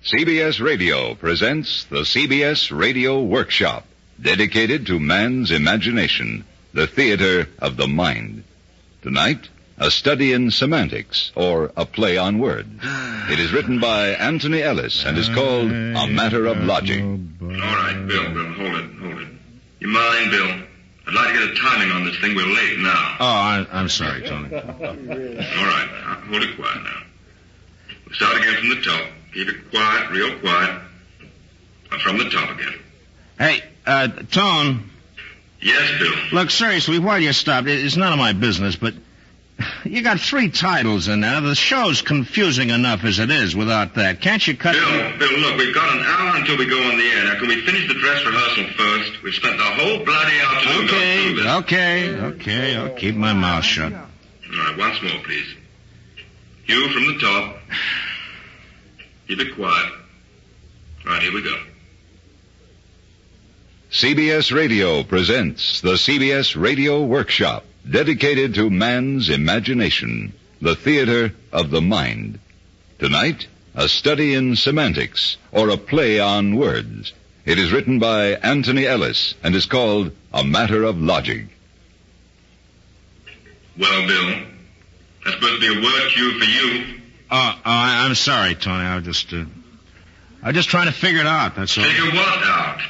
CBS Radio presents the CBS Radio Workshop, dedicated to man's imagination, the theater of the mind. Tonight, a study in semantics, or a play on words. It is written by Anthony Ellis and is called A Matter of Logic. All right, Bill, hold it. You mind, Bill? I'd like to get a timing on this thing. We're late now. Oh, I'm sorry, Tony. All right, hold it quiet now. We'll start again from the top. Keep it quiet, real quiet. From the top again. Hey, Tone. Yes, Bill. Look, seriously, while you stopped, it's none of my business, but you got 3 titles in there. The show's confusing enough as it is without that. Can't you cut... Bill, look, we've got an hour until we go on the air. Now, can we finish the dress rehearsal first? We've spent the whole bloody afternoon going through this. Okay. I'll keep my mouth shut. All right, once more, please. You from the top. Keep it quiet. All right, here we go. CBS Radio presents the CBS Radio Workshop, dedicated to man's imagination, the theater of the mind. Tonight, a study in semantics, or a play on words. It is written by Anthony Ellis and is called A Matter of Logic. Well, Bill, that's supposed to be a word cue for you. I'm sorry, Tony. I was just trying to figure it out, that's all. Figure what out?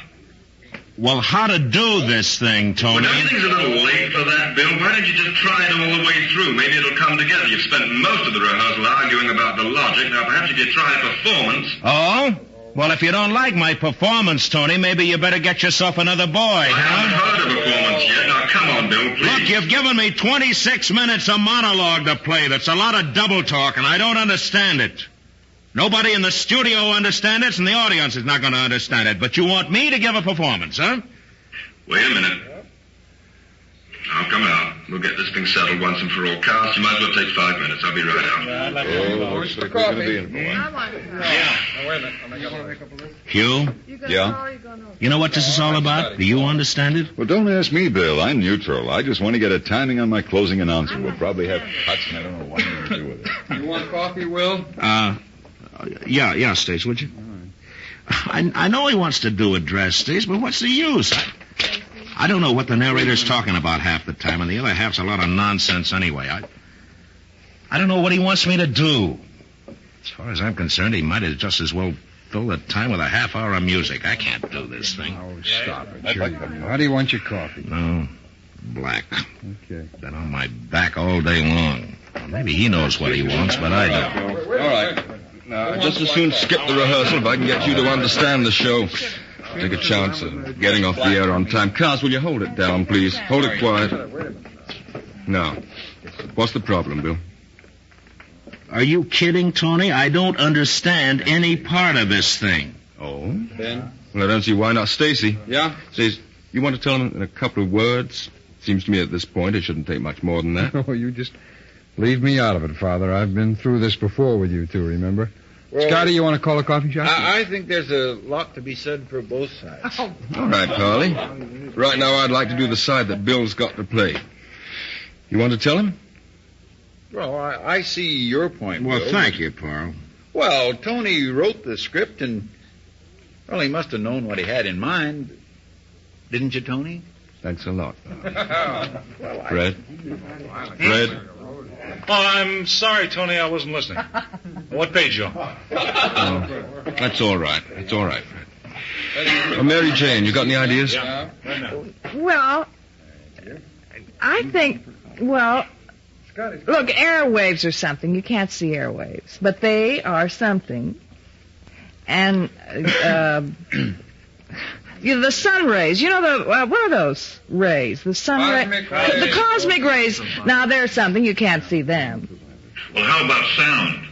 Well, how to do this thing, Tony. Well, don't you think it's a little late for that, Bill? Why don't you just try it all the way through? Maybe it'll come together. You've spent most of the rehearsal arguing about the logic. Now, perhaps if you try a performance... Oh? Well, if you don't like my performance, Tony, maybe you better get yourself another boy, I haven't heard a performance yet. Now, come on, Bill, please. Look, you've given me 26 minutes of monologue to play. That's a lot of double talk, and I don't understand it. Nobody in the studio understands it, and the audience is not going to understand it. But you want me to give a performance, huh? Wait a minute. I'll come out. We'll get this thing settled once and for all. Carl, you might as well take 5 minutes. I'll be right out. Where's the coffee? Hugh? Yeah? You know what this is all about? Do you understand it? Well, don't ask me, Bill. I'm neutral. I just want to get a timing on my closing announcement. We'll probably have cuts, and I don't know what I'm going to do with it. You want coffee, Will? Yeah, Stace, would you? I know he wants to do a dress, Stace, but what's the use? I don't know what the narrator's talking about half the time, and the other half's a lot of nonsense anyway. I don't know what he wants me to do. As far as I'm concerned, he might have just as well filled the time with a half hour of music. I can't do this thing. Oh, stop it. Sure. How do you want your coffee? No, black. Okay. Been on my back all day long. Well, maybe he knows what he wants, but I don't. All right. Now, I'd just as soon skip the rehearsal if I can get you to understand the show. Take a chance of getting off the air on time. Cars, will you hold it down, please? Hold it quiet. Now, what's the problem, Bill? Are you kidding, Tony? I don't understand any part of this thing. Oh? Ben? Well, I don't see why not. Stacy. Yeah? Stacy, you want to tell him in a couple of words? Seems to me at this point it shouldn't take much more than that. Oh, you just leave me out of it, Father. I've been through this before with you two, remember? Well, Scotty, you want to call a coffee shop? I think there's a lot to be said for both sides. All right, Carly. Right now I'd like to do the side that Bill's got to play. You want to tell him? Well, I see your point, Well, Bill. thank you, Carl. Well, Tony wrote the script, and, well, he must have known what he had in mind. Didn't you, Tony? Thanks a lot. Well, Fred? Fred? Oh, I'm sorry, Tony. I wasn't listening. What page you on? Oh, that's all right. It's all right, Fred. Mary Jane, you got any ideas? Yeah, right now. Well, I think, look, airwaves are something. You can't see airwaves, but they are something. And the sun rays, what are those rays? The sun rays. The cosmic rays. Now, they're something. You can't see them. Well, how about sound?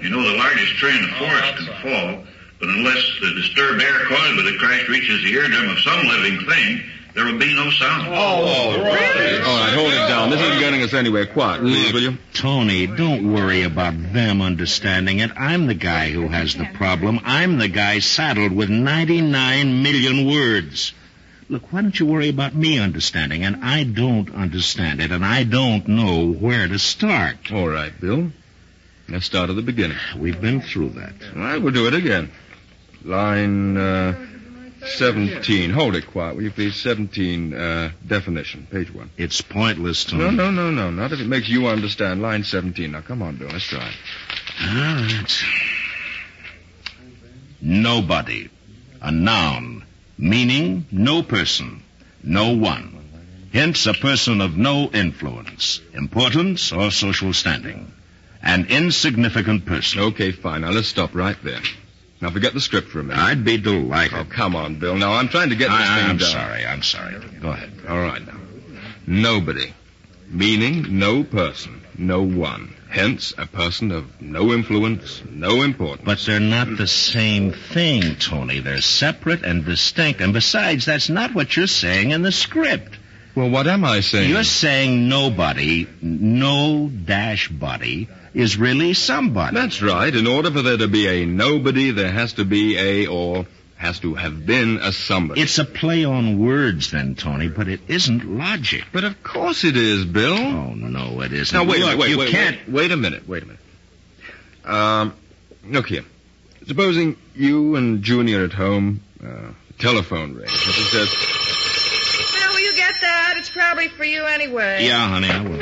You know, the largest tree in the forest can fall, but unless the disturbed air caused by the crash reaches the eardrum of some living thing, there will be no sound. Really? All right, hold it down. This isn't getting us anywhere. Quiet, please, will you? Tony, don't worry about them understanding it. I'm the guy who has the problem. I'm the guy saddled with 99 million words. Look, why don't you worry about me understanding? And I don't understand it, and I don't know where to start. All right, Bill. Let's start at the beginning. We've been through that. All right, we'll do it again. Line 17. Hold it quiet, will you please? 17, definition, page 1. It's pointless, Tony. No. Not if it makes you understand. Line 17. Now, come on, Bill. Let's try it. All right. Nobody. A noun. Meaning, no person. No one. Hence, a person of no influence, importance, or social standing. An insignificant person. Okay, fine. Now, let's stop right there. Now, forget the script for a minute. I'd be delighted. Oh, come on, Bill. Now, I'm trying to get this thing done. I'm sorry. Go ahead. All right, now. Nobody. Meaning, no person. No one. Hence, a person of no influence, no importance. But they're not the same thing, Tony. They're separate and distinct. And besides, that's not what you're saying in the script. Well, what am I saying? You're saying nobody, no dash body, is really somebody. That's right. In order for there to be a nobody, there has to be has to have been a somebody. It's a play on words then, Tony, but it isn't logic. But of course it is, Bill. Oh, no, it isn't. Now, wait a minute. Look here. Supposing you and Junior are at home, telephone rings. It says... Bill, will you get that? It's probably for you anyway. Yeah, honey, I will.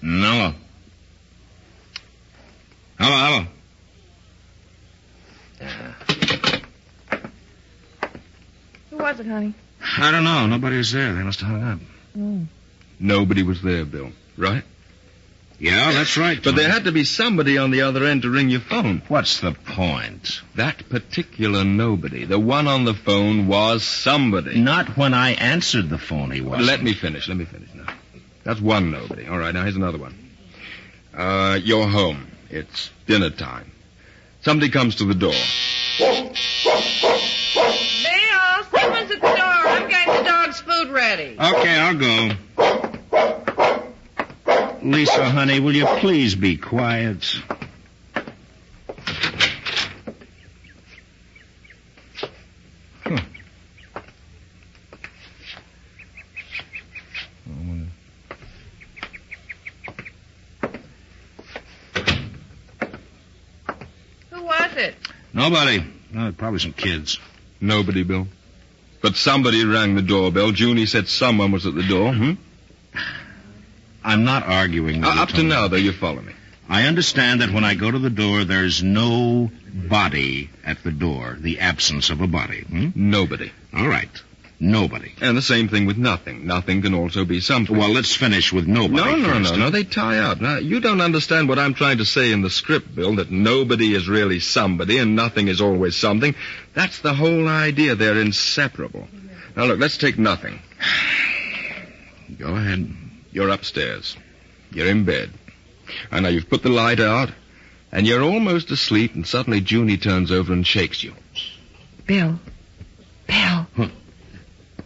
No. Hello. Who was it, honey? I don't know. Nobody was there. They must have hung up. Oh. Nobody was there, Bill. Right? Yeah, that's right, Tony. But there had to be somebody on the other end to ring your phone. What's the point? That particular nobody, the one on the phone, was somebody. Not when I answered the phone, he wasn't. Let me finish now. That's one nobody. All right, now here's another one. You're home. It's dinner time. Somebody comes to the door. Bill, someone's at the door. I'm getting the dog's food ready. Okay, I'll go. Lisa, honey, will you please be quiet? Huh. Who was it? Nobody. Oh, probably some kids. Nobody, Bill. But somebody rang the doorbell. Junie said someone was at the door. I'm not arguing with you, up to Tony. now, though, you follow me. I understand that when I go to the door, there's no body at the door. The absence of a body. Nobody. All right. Nobody. And the same thing with nothing. Nothing can also be something. Well, let's finish with nobody first. No. They tie up. Now, you don't understand what I'm trying to say in the script, Bill, that nobody is really somebody and nothing is always something. That's the whole idea. They're inseparable. Now, look, let's take nothing. Go ahead. You're upstairs. You're in bed. And now you've put the light out, and you're almost asleep, and suddenly Junie turns over and shakes you. Bill.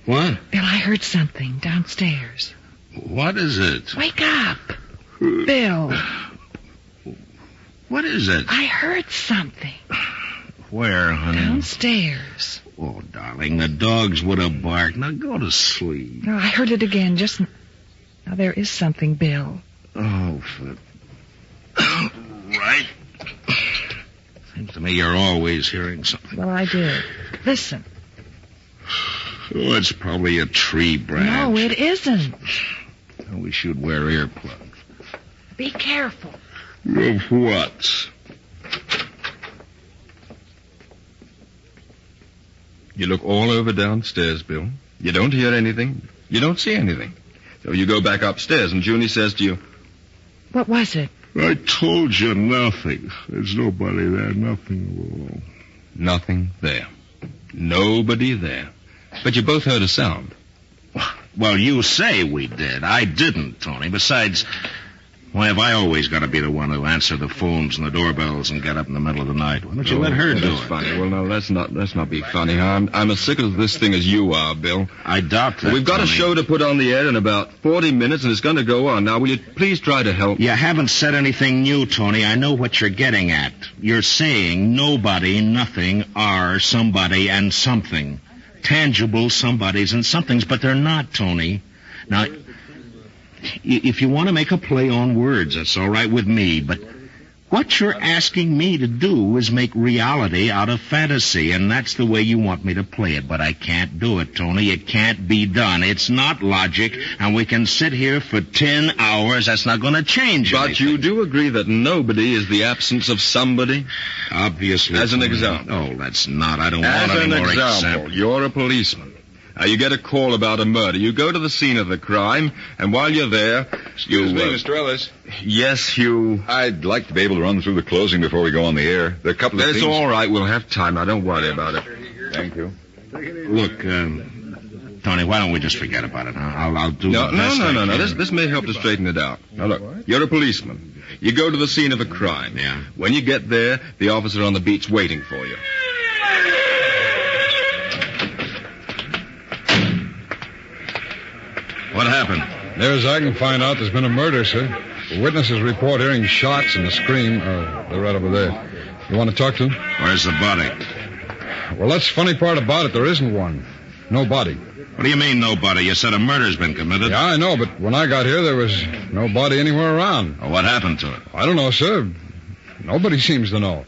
What? Bill, I heard something downstairs. What is it? Wake up. Bill. What is it? I heard something. Where, honey? Downstairs. Oh, darling, the dogs would have barked. Now go to sleep. No, I heard it again just... Now, there is something, Bill. Oh, right. Seems to me you're always hearing something. Well, I did. Listen. Oh, it's probably a tree branch. No, it isn't. Oh, we should wear earplugs. Be careful. Of what? You look all over downstairs, Bill. You don't hear anything. You don't see anything. So you go back upstairs, and Junie says to you... What was it? I told you nothing. There's nobody there, nothing at all. Nothing there. Nobody there. But you both heard a sound. Well, you say we did. I didn't, Tony. Besides, why have I always got to be the one who answer the phones and the doorbells and get up in the middle of the night? Why don't you let her do That's it? funny. Well, no, let's not be funny. I'm as sick of this thing as you are, Bill. I doubt that, We've got Tony. a show to put on the air in about 40 minutes, and it's going to go on. Now, will you please try to help? You haven't said anything new, Tony. I know what you're getting at. You're saying nobody, nothing, are somebody and something. Tangible somebodies and somethings, but they're not, Tony. Now, if you want to make a play on words, that's all right with me, but what you're asking me to do is make reality out of fantasy, and that's the way you want me to play it. But I can't do it, Tony. It can't be done. It's not logic, and we can sit here for 10 hours. That's not going to change anything. But you do agree that nobody is the absence of somebody? Obviously. As an Tony. example. Oh, that's not. I don't want any more As an example, you're a policeman. You get a call about a murder. You go to the scene of the crime, and while you're there, Excuse me, Mr. Ellis. Yes, you... I'd like to be able to run through the closing before we go on the air. There are a couple of That's things... all right. We'll have time. Now, don't worry about it. Thank you. Look, Tony, why don't we just forget about it? I'll do No. the best I can. This may help to straighten it out. Now, look, you're a policeman. You go to the scene of a crime. Yeah. When you get there, the officer on the beat's waiting for you. What happened? Near as I can find out, there's been a murder, sir. The witnesses report hearing shots and a scream. They're right over there. You want to talk to them? Where's the body? Well, that's the funny part about it. There isn't one. No body. What do you mean, nobody? You said a murder's been committed. Yeah, I know, but when I got here, there was no body anywhere around. Well, what happened to it? I don't know, sir. Nobody seems to know.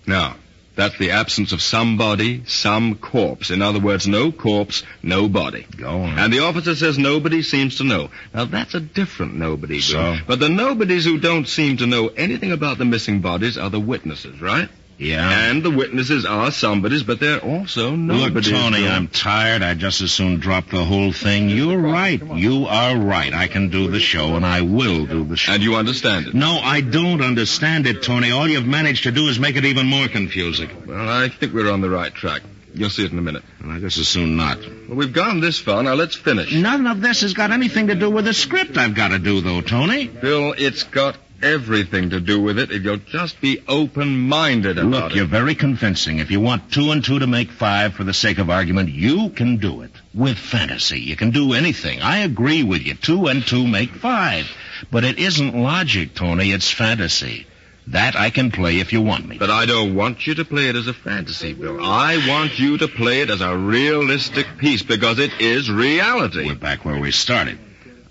Now, that's the absence of somebody, some corpse. In other words, no corpse, no body. Go on. And the officer says nobody seems to know. Now, that's a different nobody, Bill. So? But the nobodies who don't seem to know anything about the missing bodies are the witnesses, right? Yeah. And the witnesses are somebodies, but they're also Look, nobodies. Tony, Bill. I'm tired. I'd just as soon drop the whole thing. You're right. You are right. I can do the show, and I will do the show. And you understand it? No, I don't understand it, Tony. All you've managed to do is make it even more confusing. Well, I think we're on the right track. You'll see it in a minute. And I just as soon not. Well, we've gone this far. Now, let's finish. None of this has got anything to do with the script I've got to do, though, Tony. Bill, it's got everything to do with it if you'll just be open-minded about Look, you're very convincing. If you want 2 and 2 to make 5 for the sake of argument, you can do it. With fantasy, you can do anything. I agree with you. 2 and 2 make 5. But it isn't logic, Tony. It's fantasy. That I can play if you want me. But I don't want you to play it as a fantasy, Bill. I want you to play it as a realistic piece because it is reality. We're back where we started.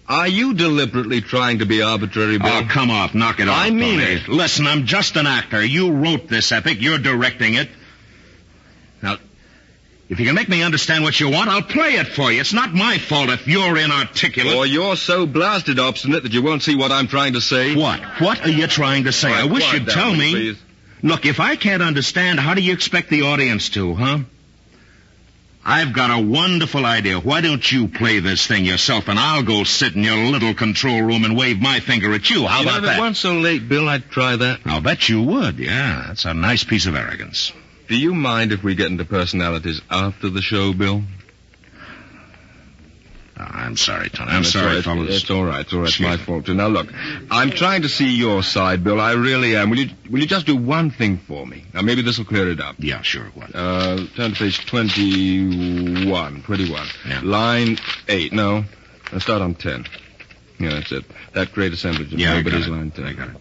Are you deliberately trying to be arbitrary, Bill? Oh, come off. Knock it off, I mean Tony. it. Listen, I'm just an actor. You wrote this epic. You're directing it. Now, if you can make me understand what you want, I'll play it for you. It's not my fault if you're inarticulate. Or you're so blasted obstinate that you won't see what I'm trying to say. What? What are you trying to say? All right, I wish quiet you'd down, tell me. please. Look, if I can't understand, how do you expect the audience to, huh? I've got a wonderful idea. Why don't you play this thing yourself, and I'll go sit in your little control room and wave my finger at you. How about If it that? weren't so late, Bill, I'd try that. I'll bet you would, yeah. That's a nice piece of arrogance. Do you mind if we get into personalities after the show, Bill? Oh, I'm sorry, Tony. I'm sorry, fellas. It's all right. It's all right. It's my fault, too. Now, look, I'm trying to see your side, Bill. I really am. Will you just do one thing for me? Now, maybe this will clear it up. Yeah, sure. What? Turn to page 21. 21. Yeah. Line 8. No. Let's start on 10. Yeah, that's it. That great assemblage of Yeah, I got nobody's it. line 10. I got it.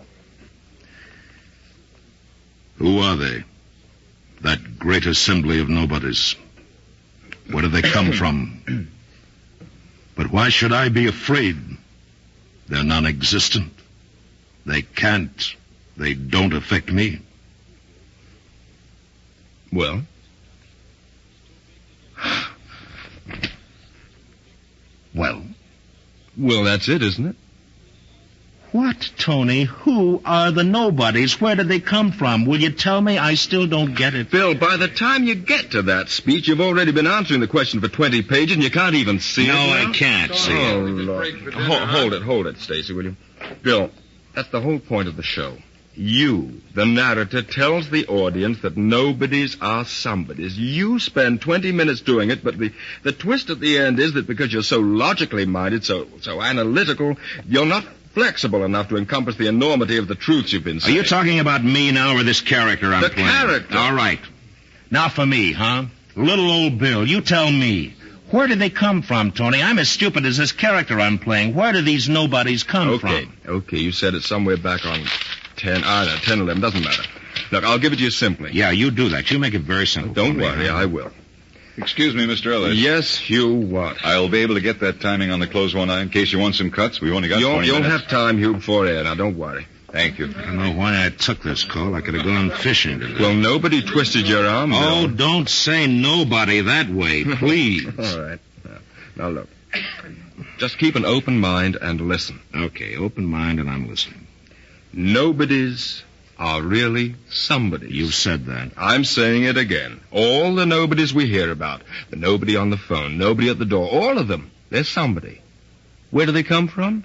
Who are they? That great assembly of nobodies. Where do they come from? But why should I be afraid? They're non-existent. They can't. They don't affect me. Well? Well, Well, that's it, isn't it? what, Tony? Who are the nobodies? Where did they come from? Will you tell me? I still don't get it. Bill, by the time you get to that speech, you've already been answering the question for 20 pages, and you can't even see it. No, now. I can't see it. Oh, Lord. Hold it, Stacy, will you? Bill, that's the whole point of the show. You, the narrator, tells the audience that nobodies are somebodies. You spend 20 minutes doing it, but the twist at the end is that because you're so logically minded, so analytical, you're not flexible enough to encompass the enormity of the truths you've been Are saying. you talking about me now or this character I'm The playing? character. All right. Now for me, huh? Little old Bill, you tell me. Where did they come from, Tony? I'm as stupid as this character I'm playing. Where do these nobodies come from? Okay, you said it somewhere back on 10, 11, doesn't matter. Look, I'll give it to you simply. Yeah, you do that. You make it very simple. Don't for me, worry, huh? I will. Excuse me, Mr. Ellis. Yes, Hugh, what? I'll be able to get that timing on the close one eye in case you want some cuts. We've only got 20 minutes. You'll have time, Hugh, before air. Now, don't worry. Thank you. I don't know why I took this call. I could have gone fishing today. Well, nobody twisted your arm, Bill. Oh, don't say nobody that way, please. All right. Now, look. Just keep an open mind and listen. Okay, open mind and I'm listening. Nobodies are really somebodies. You've said that. I'm saying it again. All the nobodies we hear about, the nobody on the phone, nobody at the door, all of them, they're somebody. Where do they come from?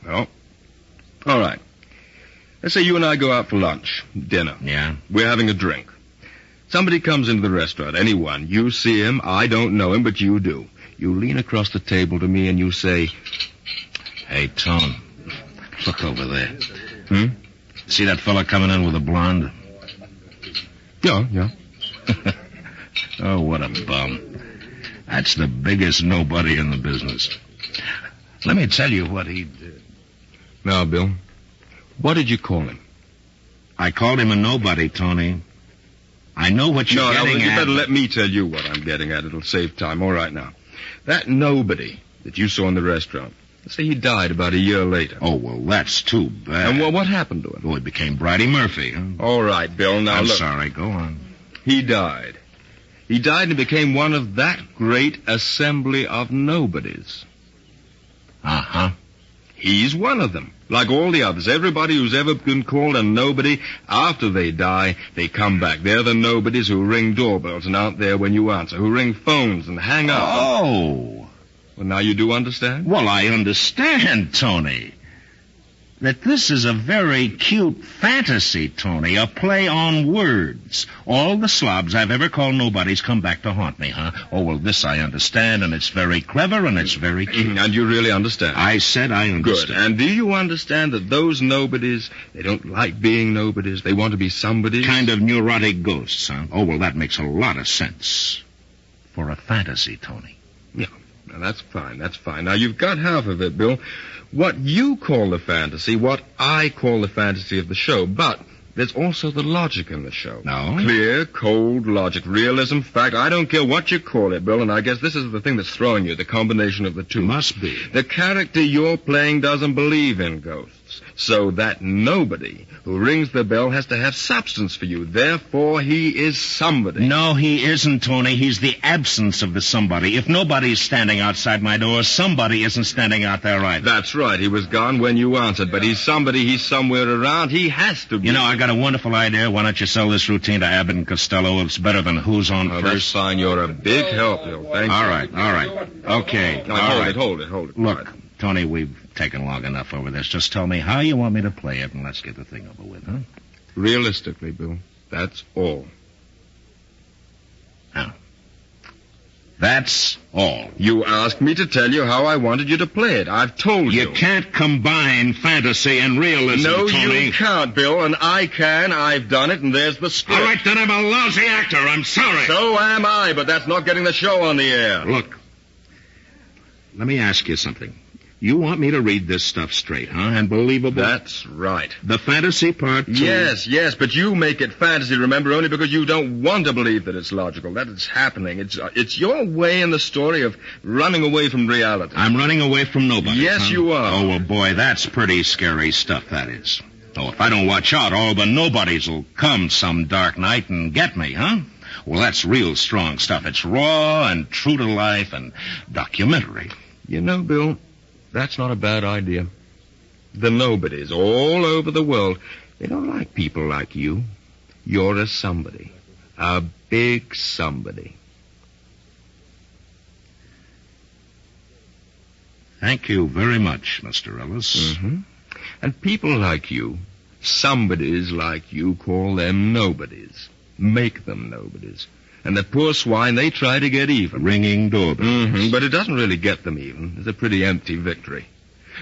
Well, all right. Let's say you and I go out for lunch, dinner. Yeah? We're having a drink. Somebody comes into the restaurant, anyone. You see him, I don't know him, but you do. You lean across the table to me and you say, Hey, Tone, look over there. Hmm? See that fella coming in with a blonde? Yeah. Oh, what a bum. That's the biggest nobody in the business. Let me tell you what he did. Now, Bill, what did you call him? I called him a nobody, Tony. I know what you're getting you at. better let me tell you what I'm getting at. It'll save time. All right, now. That nobody that you saw in the restaurant, let's say he died about a year later. Oh, well, that's too bad. And what happened to him? Oh, he became Bridie Murphy. Huh? All right, Bill, now I'm look. sorry, go on. He died. He died and became one of that great assembly of nobodies. Uh-huh. He's one of them. Like all the others. Everybody who's ever been called a nobody, after they die, they come back. They're the nobodies who ring doorbells and aren't there when you answer, who ring phones and hang up. Oh. Well, now you do understand? Well, I understand, Tony. That this is a very cute fantasy, Tony, a play on words. All the slobs I've ever called nobodies come back to haunt me, huh? Oh, well, this I understand, and it's very clever, and it's very cute. And you really understand? I said I understand. Good. And do you understand that those nobodies, they don't like being nobodies, they want to be somebody? Kind of neurotic ghosts, huh? Oh, well, that makes a lot of sense. For a fantasy, Tony. Yeah. Now, that's fine. Now, you've got half of it, Bill. What you call the fantasy, what I call the fantasy of the show. But there's also the logic in the show. No? Clear, cold logic, realism, fact. I don't care what you call it, Bill, and I guess this is the thing that's throwing you, the combination of the two. Must be. The character you're playing doesn't believe in ghosts. So that nobody who rings the bell has to have substance for you. Therefore, he is somebody. No, he isn't, Tony. He's the absence of the somebody. If nobody's standing outside my door, somebody isn't standing out there either. That's right. He was gone when you answered, but he's somebody. He's somewhere around. He has to be. You know, I got a wonderful idea. Why don't you sell this routine to Abbott and Costello? It's better than Who's on That's First. fine. You're a big help, Bill. Thank you. All right. Okay. Now, all hold right. it. Look, All right. Tony, we've taken long enough over this. Just tell me how you want me to play it, and let's get the thing over with, huh? Realistically, Bill, that's all. Now, that's all. You asked me to tell you how I wanted you to play it. I've told you. You can't combine fantasy and realism, No, Tony. you can't, Bill, and I can. I've done it, and there's the script. All right, then I'm a lousy actor. I'm sorry. So am I, but that's not getting the show on the air. Look, let me ask you something. You want me to read this stuff straight, huh? And believable? That's right. The fantasy part, too? Yes, but you make it fantasy, remember, only because you don't want to believe that it's logical, that it's happening. It's your way in the story of running away from reality. I'm running away from nobody. Yes, huh? you are. Oh, well, boy, that's pretty scary stuff, that is. Oh, if I don't watch out, all the nobodies will come some dark night and get me, huh? Well, that's real strong stuff. It's raw and true to life and documentary. You know, Bill, that's not a bad idea. The nobodies all over the world, they don't like people like you. You're a somebody. A big somebody. Thank you very much, Mr. Ellis. Mm-hmm. And people like you, somebodies like you, call them nobodies. Make them nobodies. And the poor swine, they try to get even. Ringing doorbells. Mm-hmm, but it doesn't really get them even. It's a pretty empty victory.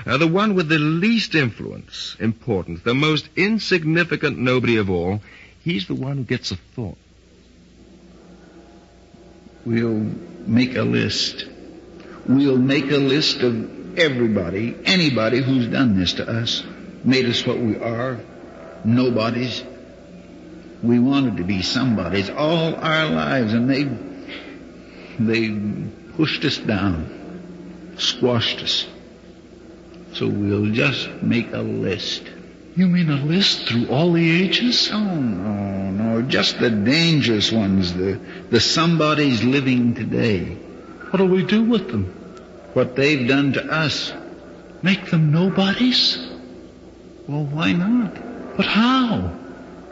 The one with the least influence, importance, the most insignificant nobody of all, he's the one who gets a thought. We'll make a list. We'll make a list of everybody, anybody who's done this to us, made us what we are, nobodies. We wanted to be somebodies all our lives, and They pushed us down, squashed us. So we'll just make a list. You mean a list through all the ages? Oh, no, just the dangerous ones, the somebodies living today. What'll we do with them? What they've done to us. Make them nobodies? Well, why not? But how?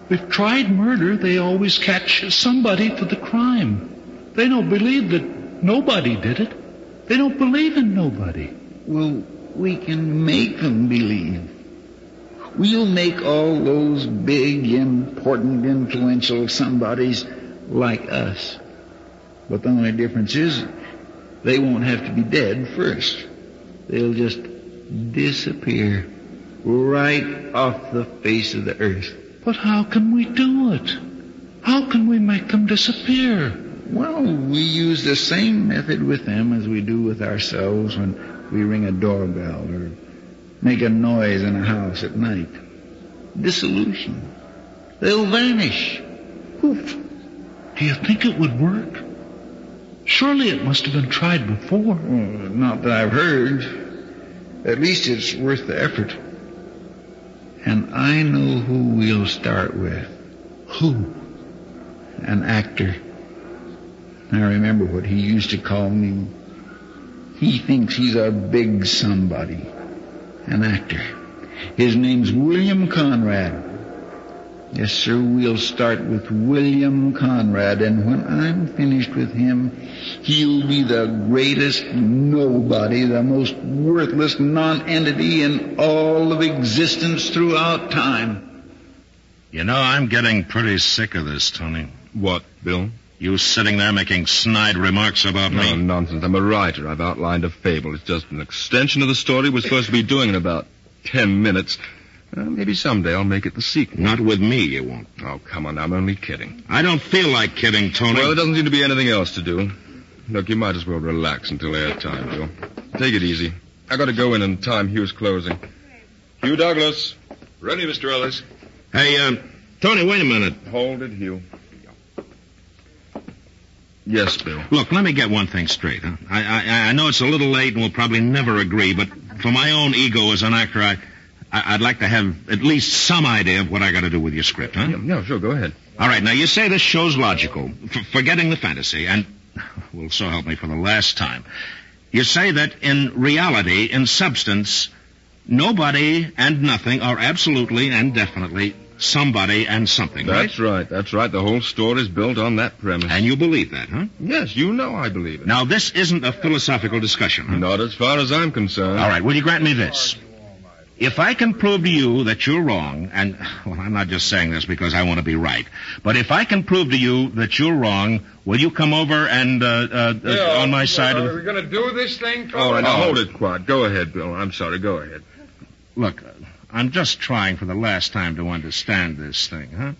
We've tried murder. They always catch somebody for the crime. They don't believe that nobody did it. They don't believe in nobody. Well, we can make them believe. We'll make all those big, important, influential somebodies like us. But the only difference is they won't have to be dead first. They'll just disappear right off the face of the earth. But how can we do it? How can we make them disappear? Well, we use the same method with them as we do with ourselves when we ring a doorbell or make a noise in a house at night. Dissolution. They'll vanish. Poof. Do you think it would work? Surely it must have been tried before. Well, not that I've heard. At least it's worth the effort. And I know who we'll start with. Who? An actor. I remember what he used to call me. He thinks he's a big somebody. An actor. His name's William Conrad. Yes, sir, we'll start with William Conrad, and when I'm finished with him, he'll be the greatest nobody, the most worthless non-entity in all of existence throughout time. You know, I'm getting pretty sick of this, Tony. What, Bill? You sitting there making snide remarks about me. No, nonsense. I'm a writer. I've outlined a fable. It's just an extension of the story we're supposed to be doing in about 10 minutes. Maybe someday I'll make it the sequel. Not with me, you won't. Oh, come on, I'm only kidding. I don't feel like kidding, Tony. Well, there doesn't seem to be anything else to do. Look, you might as well relax until airtime, Bill. Take it easy. I got to go in and time Hugh's closing. Hugh Douglas. Ready, Mr. Ellis. Hey, Tony, wait a minute. Hold it, Hugh. Yes, Bill. Look, let me get one thing straight, huh? I know it's a little late and we'll probably never agree, but for my own ego as an actor, I'd like to have at least some idea of what I got to do with your script, huh? Yeah, sure, go ahead. All right, now you say this show's logical, forgetting the fantasy, and, well, so help me for the last time. You say that in reality, in substance, nobody and nothing are absolutely and definitely somebody and something, right? That's right. The whole story's built on that premise. And you believe that, huh? Yes, you know I believe it. Now, this isn't a philosophical discussion, huh? Not as far as I'm concerned. All right, will you grant me this? If I can prove to you that you're wrong, and, well, I'm not just saying this because I want to be right, but if I can prove to you that you're wrong, will you come over and, on my side of the... Are we going to do this thing? All right, now hold it quiet. Go ahead, Bill. I'm sorry, go ahead. Look, I'm just trying for the last time to understand this thing, huh?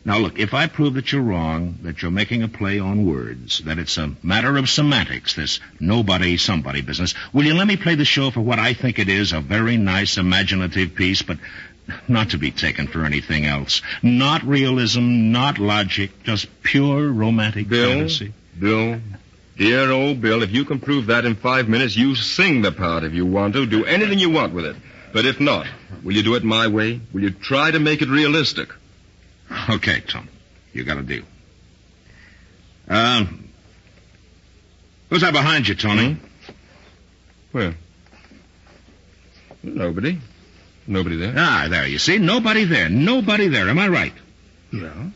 Now, look, if I prove that you're wrong, that you're making a play on words, that it's a matter of semantics, this nobody-somebody business, will you let me play the show for what I think it is, a very nice, imaginative piece, but not to be taken for anything else. Not realism, not logic, just pure romantic fantasy. Bill, dear old Bill, if you can prove that in 5 minutes, you sing the part if you want to. Do anything you want with it. But if not, will you do it my way? Will you try to make it realistic? Okay, Tom. You got a deal. Who's that behind you, Tony? Where? Nobody. Nobody there. Ah, there, you see? Nobody there. Nobody there. Am I right? Yeah.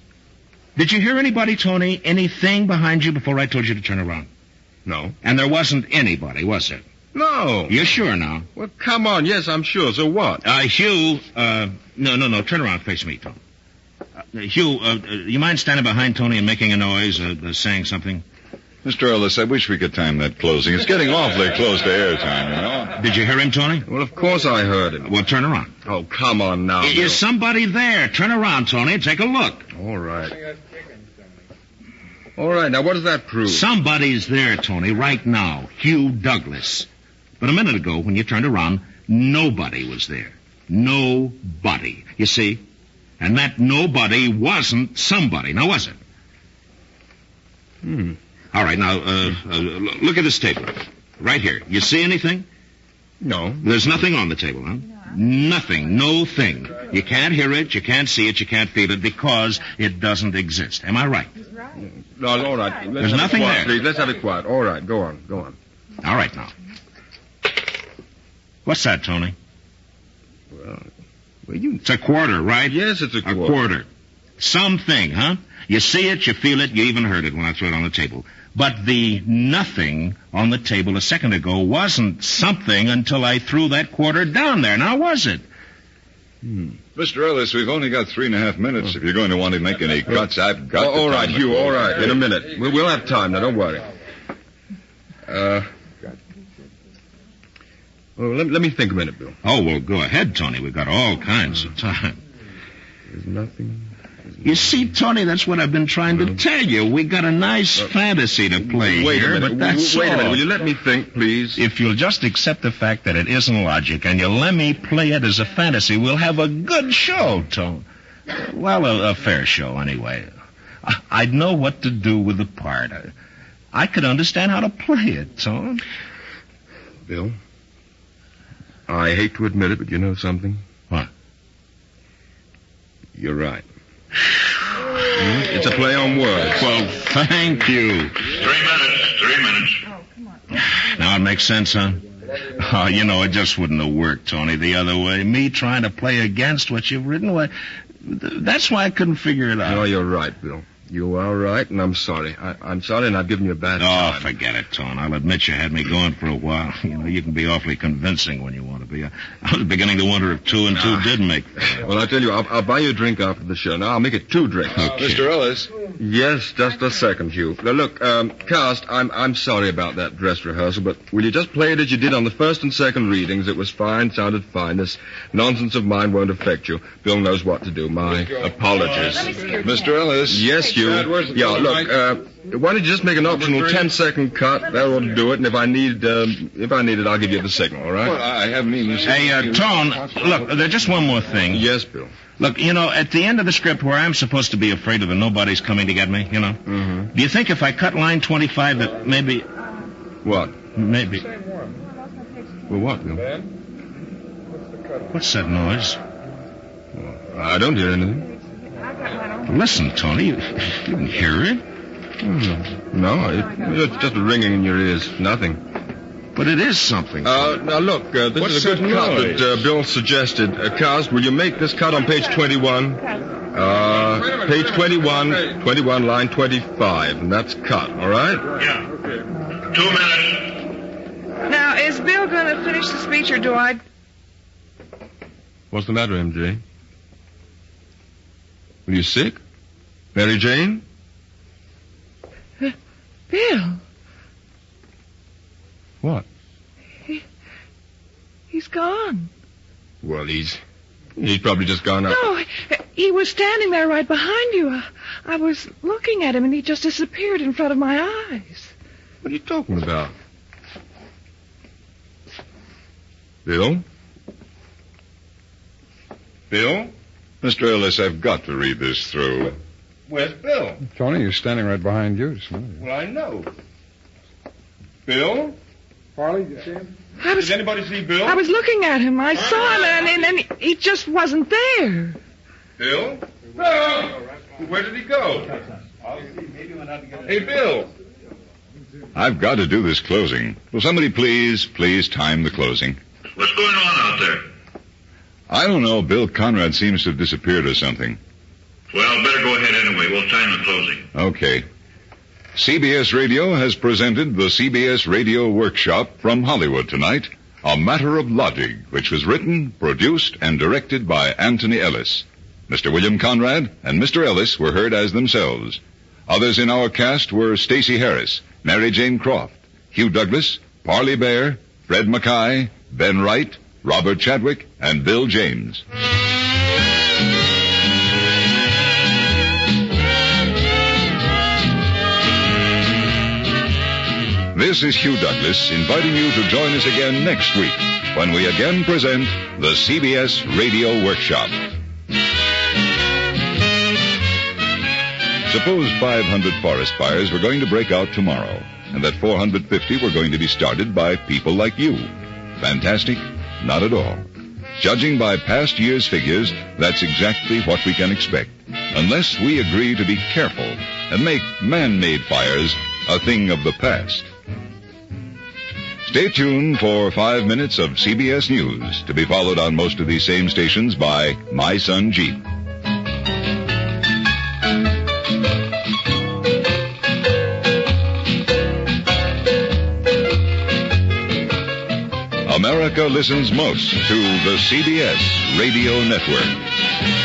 Did you hear anybody, Tony? Anything behind you before I told you to turn around? No. And there wasn't anybody, was there? No. You're sure now? Well, come on. Yes, I'm sure. So what? Hugh, no. Turn around. Face me, Tom. Hugh, you mind standing behind Tony and making a noise, saying something? Mr. Ellis, I wish we could time that closing. It's getting awfully close to airtime, you know. Did you hear him, Tony? Well, of course I heard him. Well, turn around. Oh, come on now. Is somebody there? Turn around, Tony, and take a look. All right. All right, now what does that prove? Somebody's there, Tony, right now. Hugh Douglas. But a minute ago, when you turned around, nobody was there. Nobody. You see? And that nobody wasn't somebody. Now, was it? All right, now, look at this table. Right here. You see anything? No. There's nothing on the table, huh? Nothing. No thing. You can't hear it, you can't see it, you can't feel it because it doesn't exist. Am I right? No, all right. There's nothing there. Please, let's have it quiet. All right, go on. All right, now. What's that, Tony? Well, It's a quarter, right? Yes, it's a quarter. A quarter. Something, huh? You see it, you feel it, you even heard it when I threw it on the table. But the nothing on the table a second ago wasn't something until I threw that quarter down there. Now, was it? Mr. Ellis, we've only got 3.5 minutes. If you're going to want to make any cuts, I've got all the right, time. Hugh, all right. In a minute. We'll have time now, don't worry. Well, let me think a minute, Bill. Oh, well, go ahead, Tony. We've got all kinds of time. There's nothing. You see, Tony, that's what I've been trying to tell you. We got a nice fantasy to play Wait here, a minute. but that's Wait a minute. all. Will you let me think, please? If you'll just accept the fact that it isn't logic and you'll let me play it as a fantasy, we'll have a good show, Tony. Well, a fair show, anyway. I'd know what to do with the part. I could understand how to play it, Tony. Bill, I hate to admit it, but you know something? What? You're right. It's a play on words. Well, thank you. 3 minutes. Now it makes sense, huh? Oh, it just wouldn't have worked, Tony, the other way. Me trying to play against what you've written, that's why I couldn't figure it out. No, you're right, Bill. You are right, and I'm sorry. I'm sorry, and I've given you a bad time. Oh, forget it, Tone. I'll admit you had me going for a while. You can be awfully convincing when you want to be. I was beginning to wonder if 2 and 2 did make. Well, I tell you, I'll buy you a drink after the show. Now, I'll make it 2 drinks. Okay. Mr. Ellis. Yes, just a second, Hugh. Now, look, Cast, I'm sorry about that dress rehearsal, but will you just play it as you did on the first and second readings? It was fine, sounded fine. This nonsense of mine won't affect you. Bill knows what to do. My apologies. Mr. Ellis. Yes, Hugh. Yeah, look, why don't you just make an optional 10-second cut? That ought to do it, and if I need it, I'll give you the signal, all right? Well, I haven't even seen... Hey, Tone, look, there's just one more thing. Yes, Bill. Look, at the end of the script where I'm supposed to be afraid of the nobody's coming to get me, Mm-hmm. Do you think if I cut line 25 that maybe... What? Maybe... Well, what, Bill? What's that noise? I don't hear anything. Listen, Tony, you didn't hear it? No, it's just a ringing in your ears. Nothing. But it is something. Now, look, this What's is a good that cut noise? that Bill suggested. Cast, will you make this cut on page 21? Page 21, line 25, and that's cut, all right? Yeah. 2 minutes. Now, is Bill going to finish the speech, or do I... What's the matter, MJ? Are you sick? Mary Jane? Bill, What? he's gone. Well, he's probably just gone up. No, he was standing there right behind you. I was looking at him, and he just disappeared in front of my eyes. What are you talking about? Bill? Bill? Mr. Ellis, I've got to read this through. Where's Bill? Tony, he's standing right behind you. Just a minute. Well, I know. Bill? Farley, did you see him? Did anybody see Bill? I was looking at him. I saw him, and he just wasn't there. Bill? Bill! Where did he go? Hey, Bill! I've got to do this closing. Will somebody please time the closing? What's going on out there? I don't know. Bill Conrad seems to have disappeared or something. Well, better go ahead anyway. We'll time the closing. Okay. CBS Radio has presented the CBS Radio Workshop from Hollywood tonight, A Matter of Logic, which was written, produced, and directed by Anthony Ellis. Mr. William Conrad and Mr. Ellis were heard as themselves. Others in our cast were Stacey Harris, Mary Jane Croft, Hugh Douglas, Parley Bear, Fred Mackay, Ben Wright, Robert Chadwick, and Bill James. This is Hugh Douglas inviting you to join us again next week when we again present the CBS Radio Workshop. Suppose 500 forest fires were going to break out tomorrow, and that 450 were going to be started by people like you. Fantastic? Not at all. Judging by past year's figures, that's exactly what we can expect, unless we agree to be careful and make man-made fires a thing of the past. Stay tuned for 5 minutes of CBS News, to be followed on most of these same stations by My Son Jeep. America listens most to the CBS Radio Network.